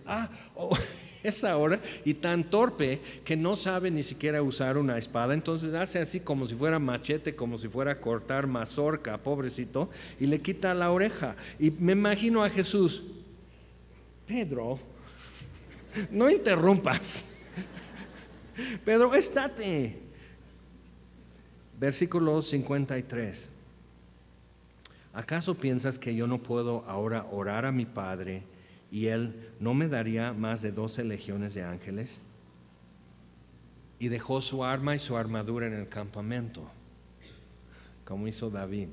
esa hora y tan torpe que no sabe ni siquiera usar una espada. Entonces hace así como si fuera machete, como si fuera a cortar mazorca, pobrecito, y le quita la oreja. Y me imagino a Jesús: Pedro, no interrumpas. Pedro, estate. Versículo 53. ¿Acaso piensas que yo no puedo ahora orar a mi Padre y Él no me daría más de 12 legiones de ángeles? Y dejó su arma y su armadura en el campamento, como hizo David.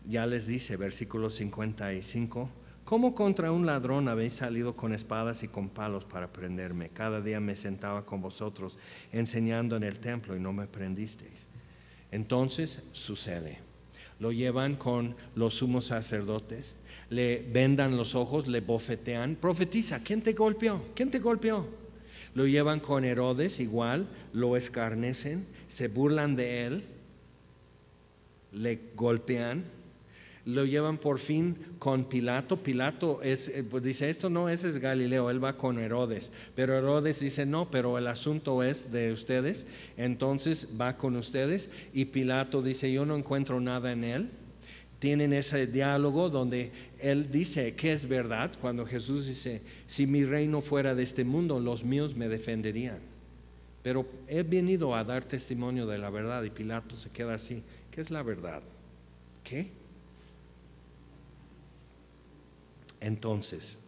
Ya les dice, versículo 55, ¿cómo contra un ladrón habéis salido con espadas y con palos para prenderme? Cada día me sentaba con vosotros enseñando en el templo y no me prendisteis. Entonces sucede, lo llevan con los sumos sacerdotes, le vendan los ojos, le bofetean, profetiza, ¿quién te golpeó? ¿Quién te golpeó? Lo llevan con Herodes, igual, lo escarnecen, se burlan de él, le golpean. Lo llevan por fin con Pilato. Pilato pues dice, esto no, ese es Galileo, él va con Herodes. Pero Herodes dice, no, pero el asunto es de ustedes. Entonces va con ustedes y Pilato dice, yo no encuentro nada en él. Tienen ese diálogo donde él dice que es verdad, cuando Jesús dice, si mi reino fuera de este mundo, los míos me defenderían. Pero he venido a dar testimonio de la verdad. Y Pilato se queda así, ¿qué es la verdad? ¿Qué? Entonces,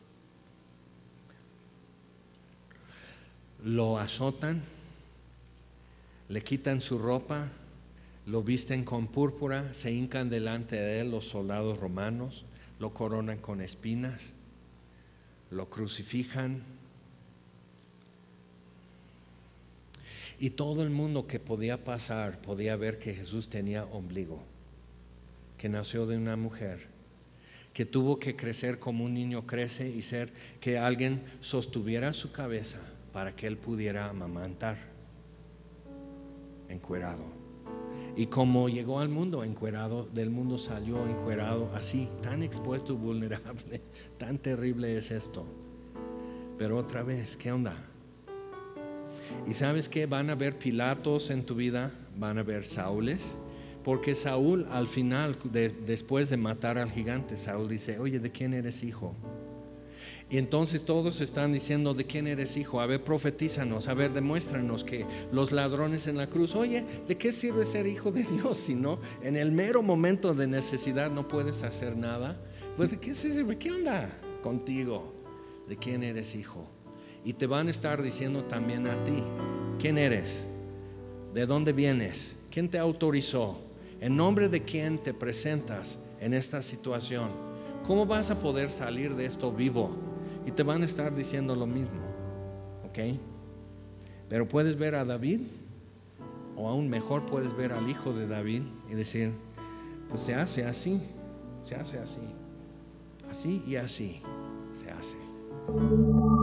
lo azotan, le quitan su ropa, lo visten con púrpura, se hincan delante de él los soldados romanos, lo coronan con espinas, lo crucifican. Y todo el mundo que podía pasar podía ver que Jesús tenía ombligo, que nació de una mujer, que tuvo que crecer como un niño crece y ser que alguien sostuviera su cabeza para que él pudiera amamantar, encuerado. Y como llegó al mundo encuerado, del mundo salió encuerado, así, tan expuesto y vulnerable, tan terrible es esto. Pero otra vez, ¿qué onda? ¿Y sabes qué? Van a haber Pilatos en tu vida, van a haber Saules. Porque Saúl al final, después de matar al gigante, Saúl dice, oye, ¿de quién eres hijo? Y entonces todos están diciendo, ¿de quién eres hijo? A ver, profetízanos, a ver, demuéstranos que los ladrones en la cruz, oye, ¿de qué sirve ser hijo de Dios? Si no, en el mero momento de necesidad no puedes hacer nada. Pues ¿de qué sirve? ¿Qué onda contigo? ¿De quién eres hijo? Y te van a estar diciendo también a ti, ¿quién eres? ¿De dónde vienes? ¿Quién te autorizó? ¿En nombre de quién te presentas en esta situación? ¿Cómo vas a poder salir de esto vivo? Y te van a estar diciendo lo mismo, ¿ok? Pero puedes ver a David, o aún mejor puedes ver al hijo de David y decir, pues se hace así, así y así se hace.